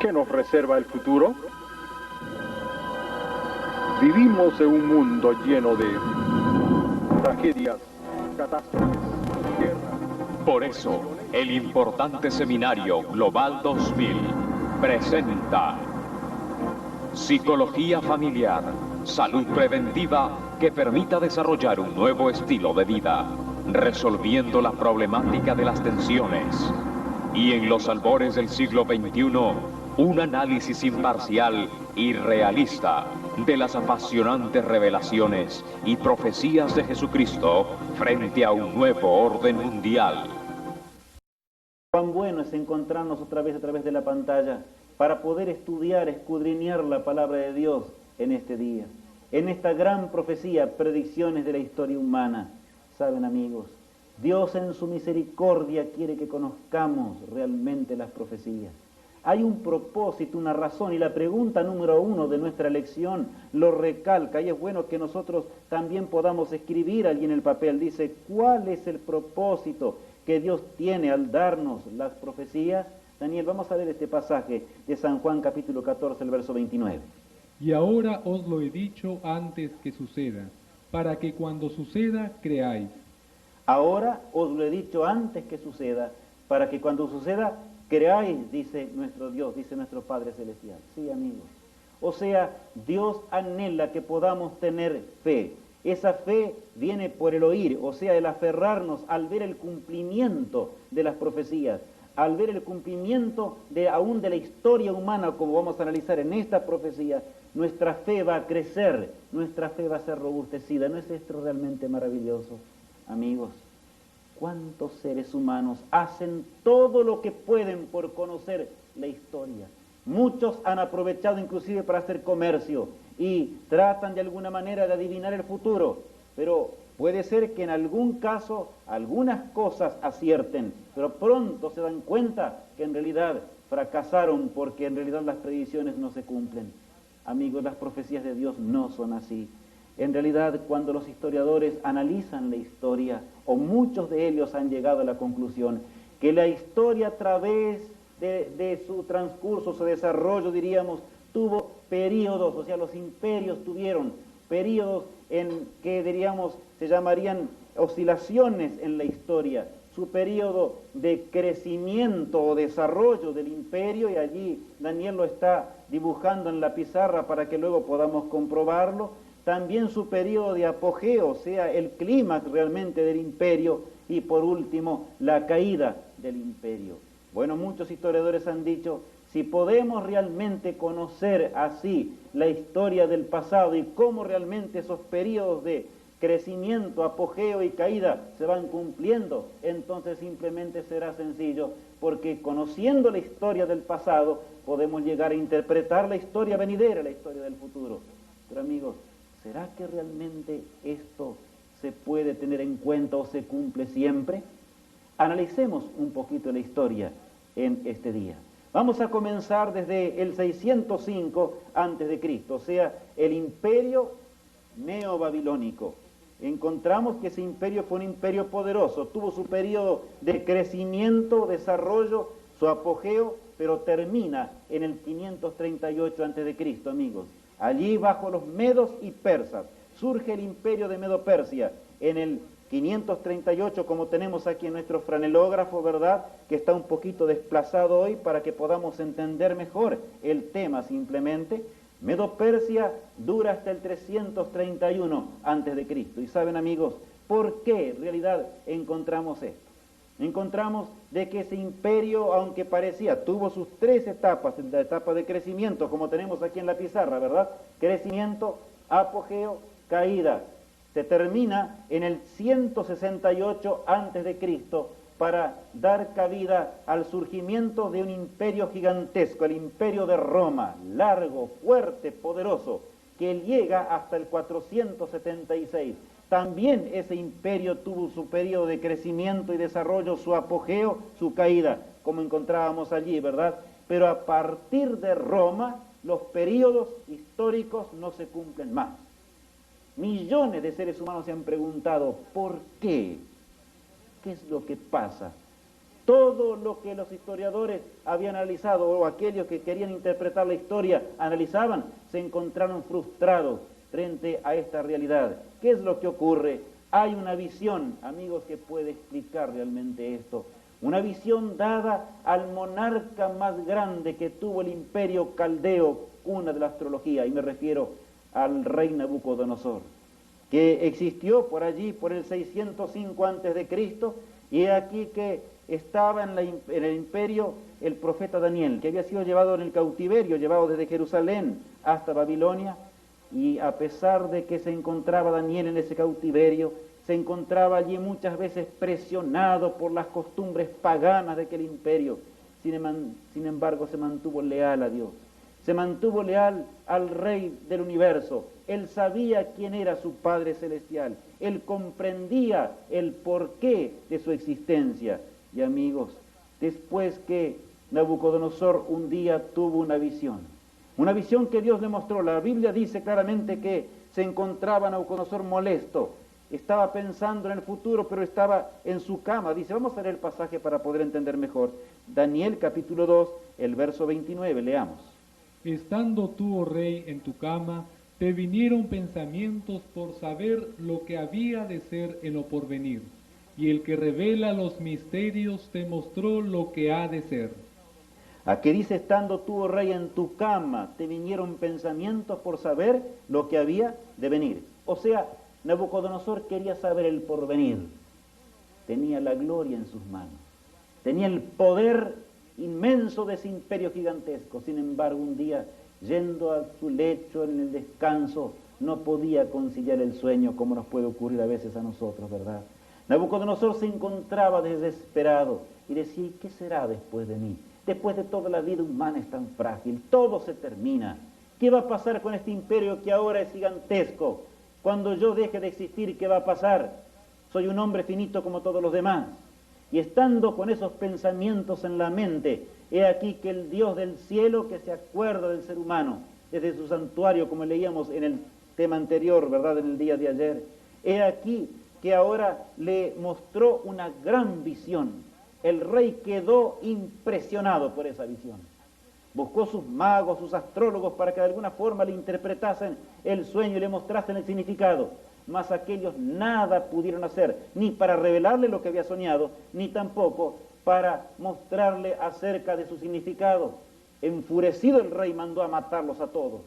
¿Qué nos reserva el futuro? Vivimos en un mundo lleno de tragedias, catástrofes, guerras. Por eso, el importante seminario Global 2000 presenta Psicología Familiar, Salud Preventiva que permita desarrollar un nuevo estilo de vida, resolviendo la problemática de las tensiones. Y en los albores del siglo XXI, un análisis imparcial y realista de las apasionantes revelaciones y profecías de Jesucristo frente a un nuevo orden mundial. Cuán bueno es encontrarnos otra vez a través de la pantalla para poder estudiar, escudriñar la palabra de Dios en este día, en esta gran profecía, predicciones de la historia humana. Saben, amigos, Dios en su misericordia quiere que conozcamos realmente las profecías. Hay un propósito, una razón, y la pregunta número 1 de nuestra lección lo recalca, y es bueno que nosotros también podamos escribir allí en el papel. Dice, ¿cuál es el propósito que Dios tiene al darnos las profecías? Daniel, vamos a leer este pasaje de San Juan capítulo 14, el verso 29. Y ahora os lo he dicho antes que suceda, para que cuando suceda creáis. Ahora os lo he dicho antes que suceda, para que cuando suceda creáis, dice nuestro Dios, dice nuestro Padre Celestial. Sí, amigos. O sea, Dios anhela que podamos tener fe. Esa fe viene por el oír, o sea, el aferrarnos al ver el cumplimiento de las profecías, al ver el cumplimiento aún de la historia humana, como vamos a analizar en esta profecía. Nuestra fe va a crecer, nuestra fe va a ser robustecida. ¿No es esto realmente maravilloso, amigos? ¿Cuántos seres humanos hacen todo lo que pueden por conocer la historia? Muchos han aprovechado inclusive para hacer comercio y tratan de alguna manera de adivinar el futuro, pero puede ser que en algún caso algunas cosas acierten, pero pronto se dan cuenta que en realidad fracasaron porque en realidad las predicciones no se cumplen. Amigos, las profecías de Dios no son así. En realidad, cuando los historiadores analizan la historia, o muchos de ellos han llegado a la conclusión que la historia a través de su transcurso, su desarrollo, diríamos, tuvo periodos, o sea, los imperios tuvieron periodos en que, diríamos, se llamarían oscilaciones en la historia, su periodo de crecimiento o desarrollo del imperio, y allí Daniel lo está dibujando en la pizarra para que luego podamos comprobarlo. También su periodo de apogeo, o sea, el clímax realmente del imperio, y por último, la caída del imperio. Bueno, muchos historiadores han dicho, si podemos realmente conocer así la historia del pasado y cómo realmente esos periodos de crecimiento, apogeo y caída se van cumpliendo, entonces simplemente será sencillo, porque conociendo la historia del pasado, podemos llegar a interpretar la historia venidera, la historia del futuro. Pero amigos, ¿será que realmente esto se puede tener en cuenta o se cumple siempre? Analicemos un poquito la historia en este día. Vamos a comenzar desde el 605 a.C., o sea, el imperio neobabilónico. Encontramos que ese imperio fue un imperio poderoso, tuvo su periodo de crecimiento, desarrollo, su apogeo, pero termina en el 538 a.C., amigos. Allí, bajo los medos y persas, surge el imperio de Medo-Persia en el 538, como tenemos aquí en nuestro franelógrafo, ¿verdad?, que está un poquito desplazado hoy para que podamos entender mejor el tema simplemente. Medo-Persia dura hasta el 331 a.C. Y saben, amigos, ¿por qué en realidad encontramos esto? Encontramos de que ese imperio, aunque parecía, tuvo sus 3 etapas, la etapa de crecimiento, como tenemos aquí en la pizarra, ¿verdad? Crecimiento, apogeo, caída. Se termina en el 168 a.C. para dar cabida al surgimiento de un imperio gigantesco, el imperio de Roma, largo, fuerte, poderoso, que llega hasta el 476. También ese imperio tuvo su periodo de crecimiento y desarrollo, su apogeo, su caída, como encontrábamos allí, ¿verdad? Pero a partir de Roma, los periodos históricos no se cumplen más. Millones de seres humanos se han preguntado, ¿por qué? ¿Qué es lo que pasa? Todo lo que los historiadores habían analizado, o aquellos que querían interpretar la historia analizaban, se encontraron frustrados frente a esta realidad. ¿Qué es lo que ocurre? Hay una visión, amigos, que puede explicar realmente esto. Una visión dada al monarca más grande que tuvo el imperio caldeo, cuna de la astrología, y me refiero al rey Nabucodonosor, que existió por allí, por el 605 a.C., y aquí que estaba en el imperio el profeta Daniel, que había sido llevado en el cautiverio, llevado desde Jerusalén hasta Babilonia, y a pesar de que se encontraba Daniel en ese cautiverio, se encontraba allí muchas veces presionado por las costumbres paganas de aquel imperio. Sin embargo, se mantuvo leal a Dios, se mantuvo leal al Rey del universo. Él sabía quién era su Padre Celestial, él comprendía el porqué de su existencia. Y amigos, después que Nabucodonosor un día tuvo una visión que Dios le mostró, la Biblia dice claramente que se encontraba Nabucodonosor molesto, estaba pensando en el futuro, pero estaba en su cama. Dice, vamos a leer el pasaje para poder entender mejor. Daniel capítulo 2, el verso 29, leamos. Estando tú, oh rey, en tu cama, te vinieron pensamientos por saber lo que había de ser en lo porvenir, y el que revela los misterios te mostró lo que ha de ser. Aquí dice, estando tú, oh rey, en tu cama, te vinieron pensamientos por saber lo que había de venir. O sea, Nabucodonosor quería saber el porvenir. Tenía la gloria en sus manos, tenía el poder inmenso de ese imperio gigantesco. Sin embargo, un día, yendo a su lecho en el descanso, no podía conciliar el sueño, como nos puede ocurrir a veces a nosotros, ¿verdad? Nabucodonosor se encontraba desesperado y decía, ¿qué será después de mí? Después de toda la vida humana es tan frágil, todo se termina. ¿Qué va a pasar con este imperio que ahora es gigantesco? Cuando yo deje de existir, ¿qué va a pasar? Soy un hombre finito como todos los demás. Y estando con esos pensamientos en la mente, he aquí que el Dios del cielo, que se acuerda del ser humano, desde su santuario, como leíamos en el tema anterior, ¿verdad?, en el día de ayer, he aquí que ahora le mostró una gran visión. El rey quedó impresionado por esa visión. Buscó sus magos, sus astrólogos, para que de alguna forma le interpretasen el sueño y le mostrasen el significado. Mas aquellos nada pudieron hacer, ni para revelarle lo que había soñado, ni tampoco para mostrarle acerca de su significado. Enfurecido el rey mandó a matarlos a todos.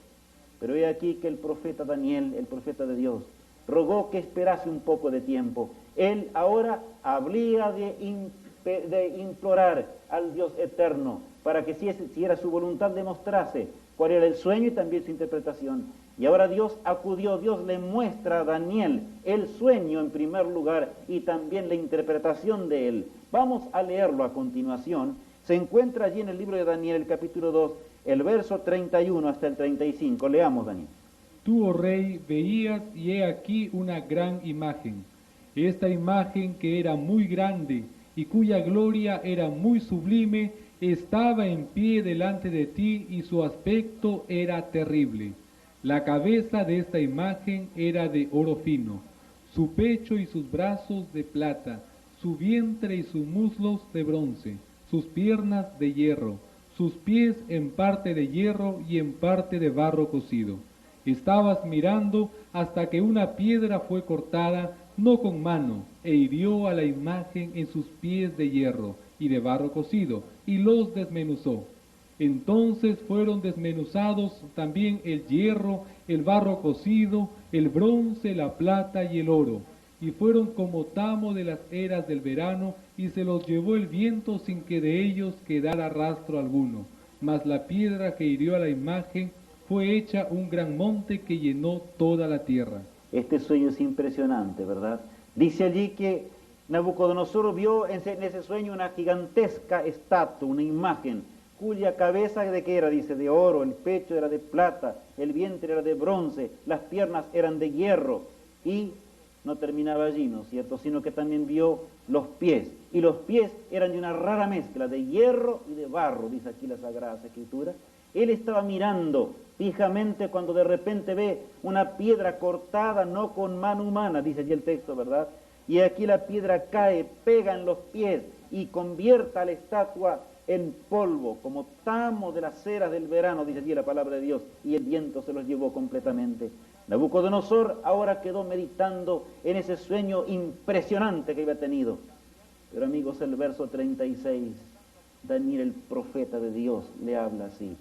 Pero he aquí que el profeta Daniel, el profeta de Dios, rogó que esperase un poco de tiempo. Él ahora habría de implorar al Dios eterno para que si era su voluntad le mostrase cuál era el sueño y también su interpretación. Y ahora Dios acudió, Dios le muestra a Daniel el sueño en primer lugar y también la interpretación de él. Vamos a leerlo a continuación. Se encuentra allí en el libro de Daniel, el capítulo 2, el verso 31 hasta el 35. Leamos, Daniel. Tú, oh rey, veías y he aquí una gran imagen. Esta imagen, que era muy grande y cuya gloria era muy sublime, estaba en pie delante de ti y su aspecto era terrible. La cabeza de esta imagen era de oro fino, su pecho y sus brazos de plata, su vientre y sus muslos de bronce, sus piernas de hierro, sus pies en parte de hierro y en parte de barro cocido. Estabas mirando hasta que una piedra fue cortada, no con mano, e hirió a la imagen en sus pies de hierro y de barro cocido, y los desmenuzó. Entonces fueron desmenuzados también el hierro, el barro cocido, el bronce, la plata y el oro, y fueron como tamo de las eras del verano, y se los llevó el viento sin que de ellos quedara rastro alguno. Mas la piedra que hirió a la imagen fue hecha un gran monte que llenó toda la tierra. Este sueño es impresionante, ¿verdad? Dice allí que Nabucodonosor vio en ese sueño una gigantesca estatua, una imagen, cuya cabeza de qué era, dice, de oro, el pecho era de plata, el vientre era de bronce, las piernas eran de hierro, y no terminaba allí, ¿no es cierto?, sino que también vio los pies, y los pies eran de una rara mezcla de hierro y de barro, dice aquí la Sagrada Escritura. Él estaba mirando fijamente cuando de repente ve una piedra cortada, no con mano humana, dice allí el texto, ¿verdad?, y aquí la piedra cae, pega en los pies y convierta a la estatua en polvo, como tamo de las ceras del verano, dice allí la palabra de Dios, y el viento se los llevó completamente. Nabucodonosor ahora quedó meditando en ese sueño impresionante que había tenido. Pero amigos, el verso 36, Daniel, el profeta de Dios, le habla así: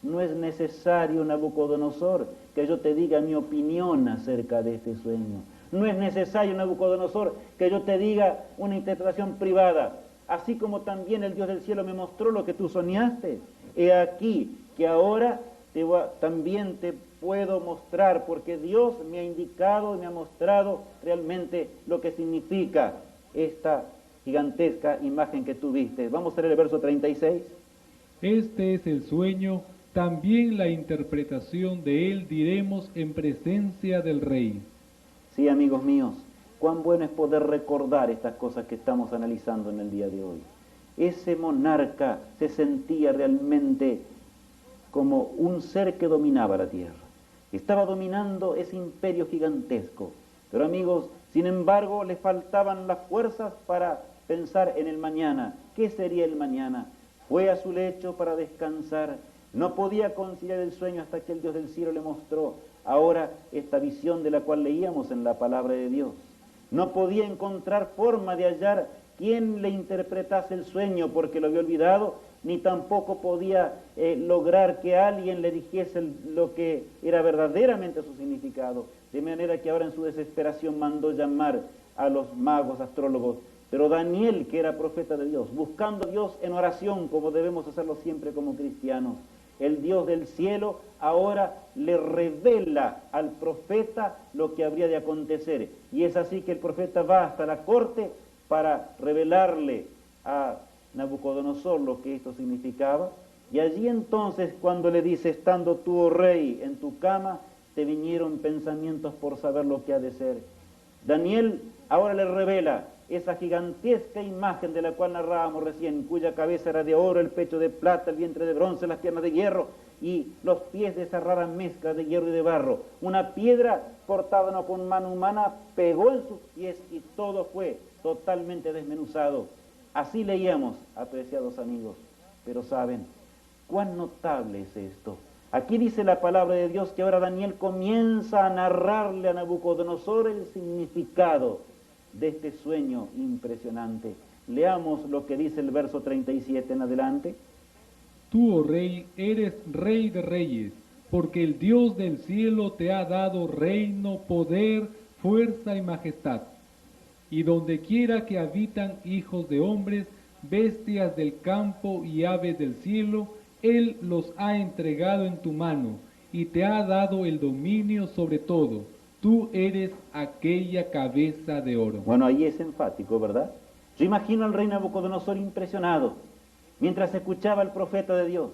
no es necesario, Nabucodonosor, que yo te diga mi opinión acerca de este sueño. No es necesario, Nabucodonosor, que yo te diga una interpretación privada. Así como también el Dios del cielo me mostró lo que tú soñaste, he aquí que ahora también te puedo mostrar, porque Dios me ha indicado y me ha mostrado realmente lo que significa esta gigantesca imagen que tú viste. Vamos a leer el verso 36. Este es el sueño, también la interpretación de él diremos en presencia del rey. Sí, amigos míos, cuán bueno es poder recordar estas cosas que estamos analizando en el día de hoy. Ese monarca se sentía realmente como un ser que dominaba la tierra. Estaba dominando ese imperio gigantesco. Pero amigos, sin embargo, le faltaban las fuerzas para pensar en el mañana. ¿Qué sería el mañana? Fue a su lecho para descansar. No podía conciliar el sueño hasta que el Dios del cielo le mostró ahora esta visión de la cual leíamos en la palabra de Dios. No podía encontrar forma de hallar quien le interpretase el sueño porque lo había olvidado, ni tampoco podía lograr que alguien le dijese lo que era verdaderamente su significado. De manera que ahora en su desesperación mandó llamar a los magos, astrólogos. Pero Daniel, que era profeta de Dios, buscando a Dios en oración, como debemos hacerlo siempre como cristianos, el Dios del cielo ahora le revela al profeta lo que habría de acontecer. Y es así que el profeta va hasta la corte para revelarle a Nabucodonosor lo que esto significaba. Y allí entonces, cuando le dice: estando tú, oh rey, en tu cama, te vinieron pensamientos por saber lo que ha de ser. Daniel ahora le revela esa gigantesca imagen de la cual narrábamos recién, cuya cabeza era de oro, el pecho de plata, el vientre de bronce, las piernas de hierro y los pies de esa rara mezcla de hierro y de barro. Una piedra cortada no con mano humana pegó en sus pies y todo fue totalmente desmenuzado. Así leíamos, apreciados amigos. Pero saben, cuán notable es esto. Aquí dice la palabra de Dios que ahora Daniel comienza a narrarle a Nabucodonosor el significado de este sueño impresionante. Leamos lo que dice el verso 37 en adelante. Tú, oh rey, eres rey de reyes, porque el Dios del cielo te ha dado reino, poder, fuerza y majestad. Y donde quiera que habitan hijos de hombres, bestias del campo y aves del cielo, Él los ha entregado en tu mano, y te ha dado el dominio sobre todo. Tú eres aquella cabeza de oro. Bueno, ahí es enfático, ¿verdad? Yo imagino al rey Nabucodonosor impresionado, mientras escuchaba al profeta de Dios,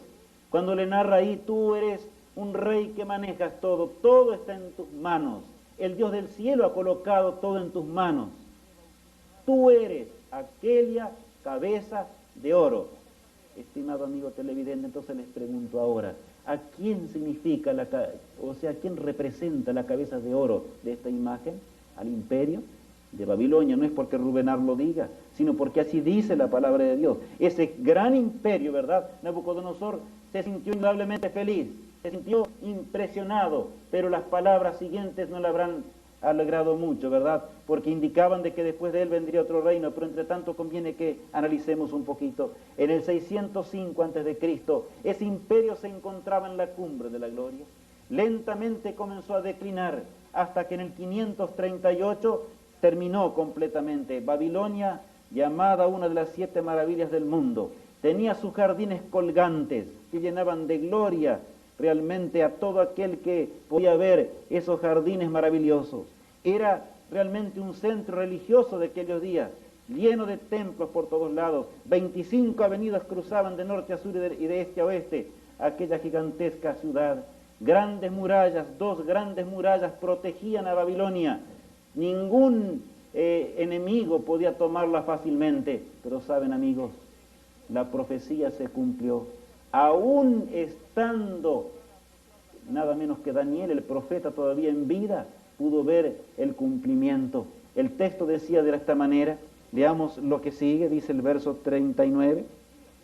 cuando le narra ahí: tú eres un rey que manejas todo, todo está en tus manos, el Dios del cielo ha colocado todo en tus manos. Tú eres aquella cabeza de oro. Estimado amigo televidente, entonces les pregunto ahora: ¿a quién significa ¿a quién representa la cabeza de oro de esta imagen? ¿Al imperio de Babilonia? No es porque Rubenar lo diga, sino porque así dice la palabra de Dios. Ese gran imperio, ¿verdad? Nabucodonosor se sintió indudablemente feliz, se sintió impresionado, pero las palabras siguientes no le habrán alegrado mucho, ¿verdad? Porque indicaban de que después de él vendría otro reino, pero entre tanto conviene que analicemos un poquito. En el 605 a.C., ese imperio se encontraba en la cumbre de la gloria. Lentamente comenzó a declinar, hasta que en el 538 terminó completamente. Babilonia, llamada una de las 7 maravillas del mundo, tenía sus jardines colgantes que llenaban de gloria realmente a todo aquel que podía ver esos jardines maravillosos. Era realmente un centro religioso de aquellos días, lleno de templos por todos lados. 25 avenidas cruzaban de norte a sur y de este a oeste aquella gigantesca ciudad. Grandes murallas, 2 grandes murallas protegían a Babilonia. Ningún enemigo podía tomarla fácilmente. Pero saben, amigos, la profecía se cumplió. Aún estando nada menos que Daniel, el profeta, todavía en vida, pudo ver el cumplimiento. El texto decía de esta manera, leamos lo que sigue, dice el verso 39.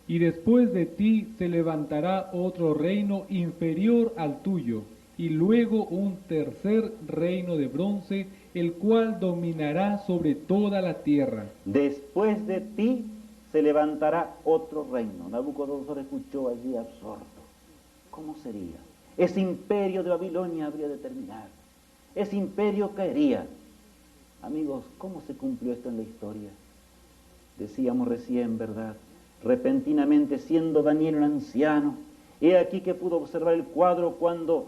Y después de ti se levantará otro reino inferior al tuyo, y luego un tercer reino de bronce, el cual dominará sobre toda la tierra. Después de ti se levantará otro reino. Nabucodonosor escuchó allí absorto. ¿Cómo sería? Ese imperio de Babilonia habría de terminar. Ese imperio caería. Amigos, ¿cómo se cumplió esto en la historia? Decíamos recién, ¿verdad? Repentinamente, siendo Daniel un anciano, he aquí que pudo observar el cuadro cuando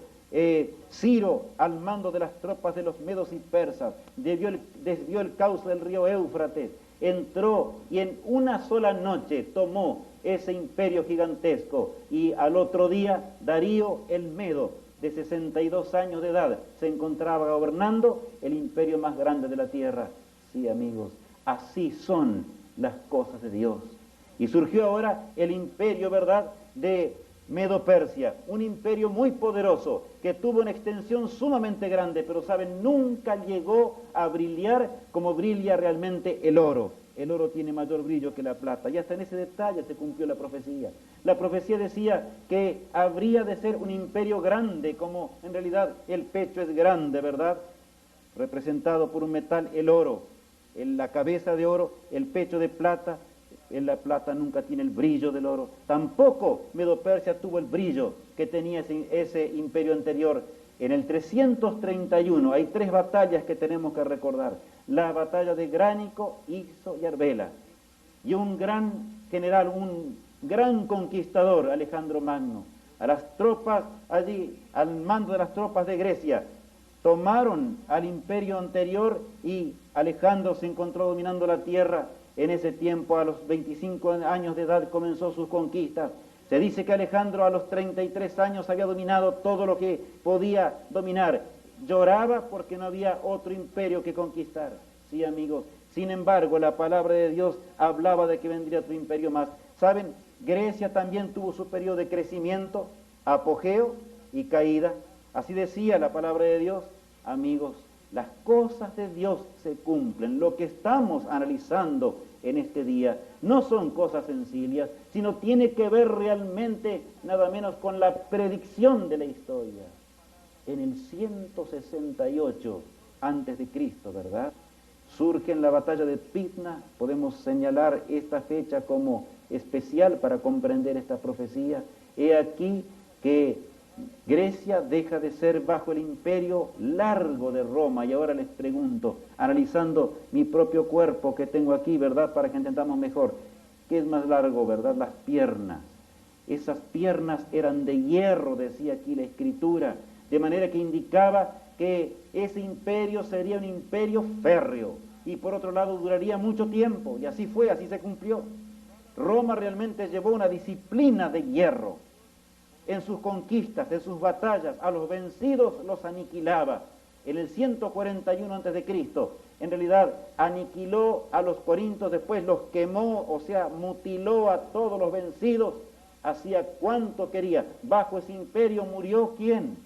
Ciro, al mando de las tropas de los medos y persas, desvió el cauce del río Éufrates, entró y en una sola noche tomó ese imperio gigantesco, y al otro día Darío el Medo, de 62 años de edad, se encontraba gobernando el imperio más grande de la tierra. Sí, amigos, así son las cosas de Dios. Y surgió ahora el imperio, ¿verdad?, de Medo-Persia, un imperio muy poderoso, que tuvo una extensión sumamente grande, pero saben, nunca llegó a brillar como brilla realmente el oro. El oro tiene mayor brillo que la plata, y hasta en ese detalle se cumplió la profecía. La profecía decía que habría de ser un imperio grande, como en realidad el pecho es grande, ¿verdad?, representado por un metal, el oro, en la cabeza de oro, el pecho de plata. En la plata nunca tiene el brillo del oro. Tampoco Medo-Persia tuvo el brillo que tenía ese imperio anterior. En el 331 hay 3 batallas que tenemos que recordar. La batalla de Gránico, Ixo y Arbela. Y un gran general, un gran conquistador, Alejandro Magno. A las tropas allí, al mando de las tropas de Grecia, tomaron al imperio anterior y Alejandro se encontró dominando la tierra. En ese tiempo, a los 25 años de edad, comenzó sus conquistas. Se dice que Alejandro a los 33 años había dominado todo lo que podía dominar. Lloraba porque no había otro imperio que conquistar. Sí, amigos. Sin embargo, la palabra de Dios hablaba de que vendría otro imperio más. ¿Saben? Grecia también tuvo su periodo de crecimiento, apogeo y caída. Así decía la palabra de Dios. Amigos, las cosas de Dios se cumplen. Lo que estamos analizando en este día no son cosas sencillas, sino tiene que ver realmente nada menos con la predicción de la historia. En el 168 antes de Cristo, ¿verdad?, surge en la batalla de Pitna. Podemos señalar esta fecha como especial para comprender esta profecía. He aquí que Grecia deja de ser bajo el imperio largo de Roma. Y ahora les pregunto, analizando mi propio cuerpo que tengo aquí, ¿verdad?, para que entendamos mejor, ¿qué es más largo, verdad? Las piernas. Esas piernas eran de hierro, decía aquí la Escritura, de manera que indicaba que ese imperio sería un imperio férreo, y por otro lado duraría mucho tiempo, y así fue, así se cumplió. Roma realmente llevó una disciplina de hierro en sus conquistas, en sus batallas. A los vencidos los aniquilaba. En el 141 a.C., en realidad aniquiló a los corintios, después los quemó, o sea, mutiló a todos los vencidos, hacía cuanto quería. Bajo ese imperio murió ¿quién?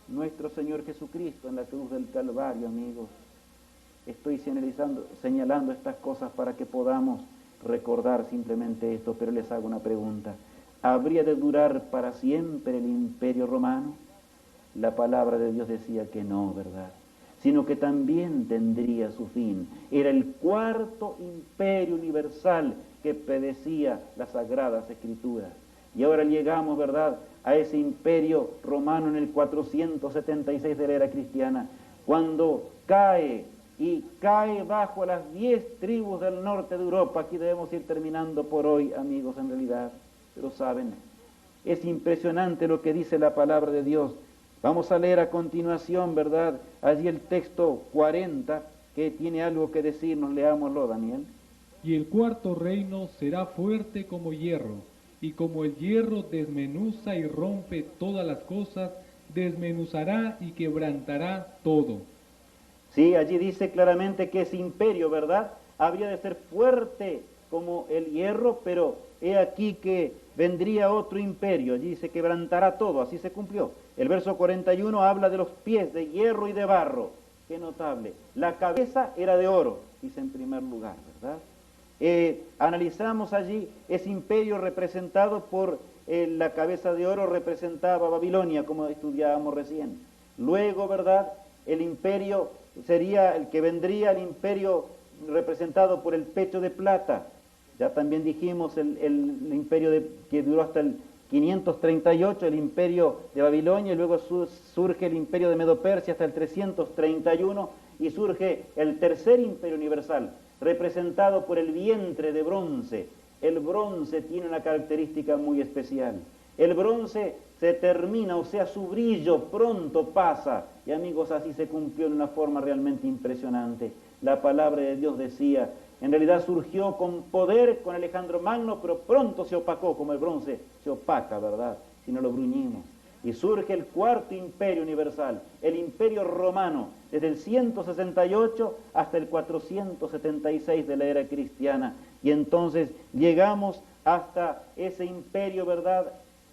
Nuestro Señor Jesucristo en la cruz del Calvario, amigos. Estoy señalando estas cosas para que podamos recordar simplemente esto, pero les hago una pregunta. ¿Habría de durar para siempre el imperio romano? La palabra de Dios decía que no, ¿verdad?, sino que también tendría su fin. Era el cuarto imperio universal que predecía las Sagradas Escrituras. Y ahora llegamos, ¿verdad?, a ese imperio romano en el 476 de la era cristiana, cuando cae bajo las 10 tribus del norte de Europa. Aquí debemos ir terminando por hoy, amigos, en realidad. Pero saben, es impresionante lo que dice la palabra de Dios. Vamos a leer a continuación, ¿verdad?, allí el texto 40, que tiene algo que decirnos. Leámoslo, Daniel. Y el cuarto reino será fuerte como hierro, y como el hierro desmenuza y rompe todas las cosas, desmenuzará y quebrantará todo. Sí, allí dice claramente que ese imperio, ¿verdad?, habría de ser fuerte como el hierro, pero he aquí que vendría otro imperio. Allí se quebrantará todo, así se cumplió. El verso 41 habla de los pies de hierro y de barro. qué notable. La cabeza era de oro, dice en primer lugar, ¿verdad? Analizamos allí ese imperio representado por la cabeza de oro, representaba Babilonia, como estudiábamos recién. Luego, ¿verdad? El imperio sería el que vendría, el imperio representado por el pecho de plata. Ya también dijimos el imperio que duró hasta el 538, el imperio de Babilonia, y luego surge el imperio de Medo-Persia hasta el 331, y surge el tercer imperio universal, representado por el vientre de bronce. El bronce tiene una característica muy especial. El bronce se termina, o sea, su brillo pronto pasa. Y amigos, así se cumplió de una forma realmente impresionante. La palabra de Dios decía, en realidad surgió con poder con Alejandro Magno, pero pronto se opacó, como el bronce se opaca, ¿verdad? Si no lo bruñimos. Y surge el cuarto imperio universal, el imperio romano, desde el 168 hasta el 476 de la era cristiana. Y entonces llegamos hasta ese imperio, ¿verdad?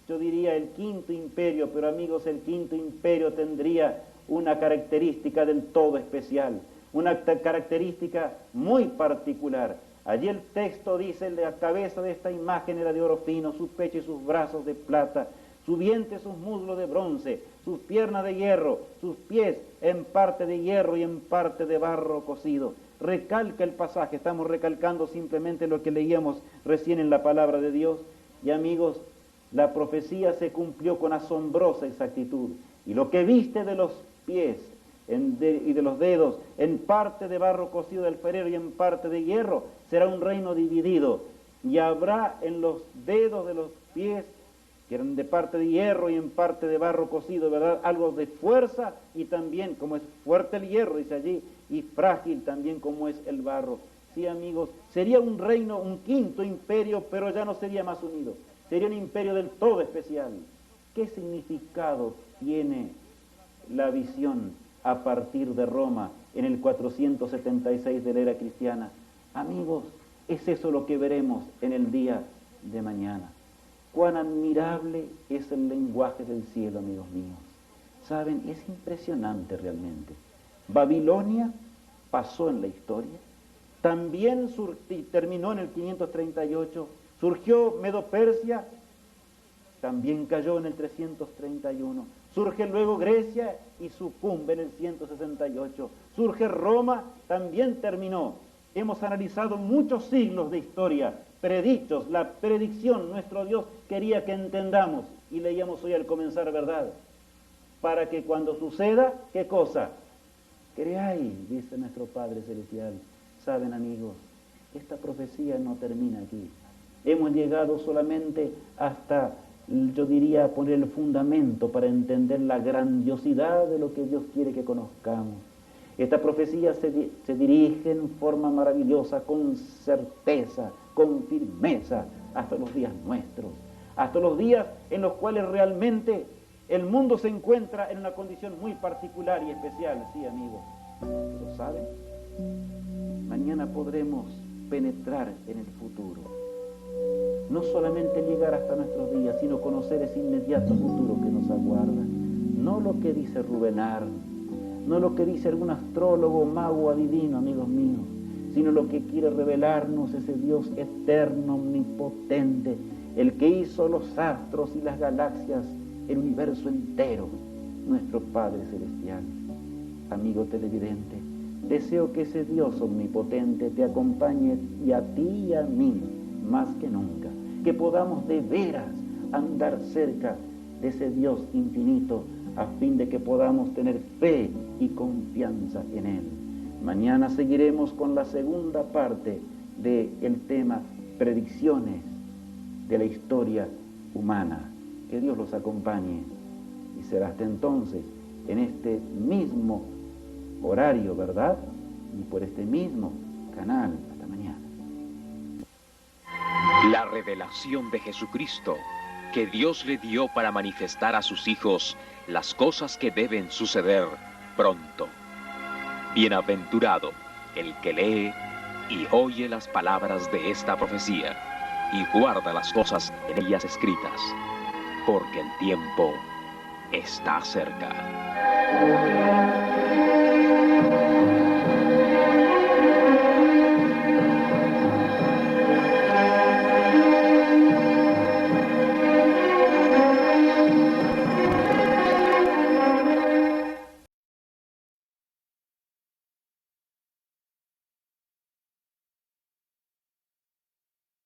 Yo diría el quinto imperio, pero amigos, el quinto imperio tendría una característica del todo especial, una característica muy particular. Allí el texto dice, la cabeza de esta imagen era de oro fino, su pecho y sus brazos de plata, su vientre, sus muslos de bronce, sus piernas de hierro, sus pies en parte de hierro y en parte de barro cocido. Recalca el pasaje, estamos recalcando simplemente lo que leíamos recién en la palabra de Dios. Y amigos, la profecía se cumplió con asombrosa exactitud. Y lo que viste de los pies y de los dedos, en parte de barro cocido del alfarero y en parte de hierro, será un reino dividido. Y habrá en los dedos de los pies, que eran de parte de hierro y en parte de barro cocido, ¿verdad? Algo de fuerza, y también, como es fuerte el hierro, dice allí, y frágil también como es el barro. Sí, amigos, sería un reino, un quinto imperio, pero ya no sería más unido. Sería un imperio del todo especial. ¿Qué significado tiene la visión a partir de Roma en el 476 de la era cristiana? Amigos, es eso lo que veremos en el día de mañana. Cuán admirable es el lenguaje del cielo, amigos míos. Saben, es impresionante realmente. Babilonia pasó en la historia, también terminó en el 538, surgió Medo-Persia, también cayó en el 331, surge luego Grecia y sucumbe en el 168, surge Roma, también terminó. Hemos analizado muchos siglos de historia, predichos, la predicción, nuestro Dios quería que entendamos, y leíamos hoy al comenzar, ¿verdad? Para que cuando suceda, ¿qué cosa? Creáis, dice nuestro Padre Celestial. Saben, amigos, esta profecía no termina aquí. Hemos llegado solamente hasta, yo diría, poner el fundamento para entender la grandiosidad de lo que Dios quiere que conozcamos. Esta profecía se dirige en forma maravillosa, con certeza, con firmeza, hasta los días nuestros, hasta los días en los cuales realmente el mundo se encuentra en una condición muy particular y especial. Sí, amigos, ¿lo saben? Mañana podremos penetrar en el futuro. No solamente llegar hasta nuestros días, sino conocer ese inmediato futuro que nos aguarda. No lo que dice Rubenar, no lo que dice algún astrólogo, mago, adivino, amigos míos, sino lo que quiere revelarnos ese Dios eterno, omnipotente, el que hizo los astros y las galaxias, el universo entero, nuestro Padre Celestial. Amigo televidente, deseo que ese Dios omnipotente te acompañe, y a ti y a mí, más que nunca, que podamos de veras andar cerca de ese Dios infinito, a fin de que podamos tener fe y confianza en Él. Mañana seguiremos con la segunda parte del tema predicciones de la historia humana. Que Dios los acompañe, y será hasta entonces, en este mismo horario, ¿verdad? Y por este mismo canal. Hasta mañana. La revelación de Jesucristo que Dios le dio para manifestar a sus hijos las cosas que deben suceder pronto. Bienaventurado el que lee y oye las palabras de esta profecía y guarda las cosas en ellas escritas, porque el tiempo está cerca.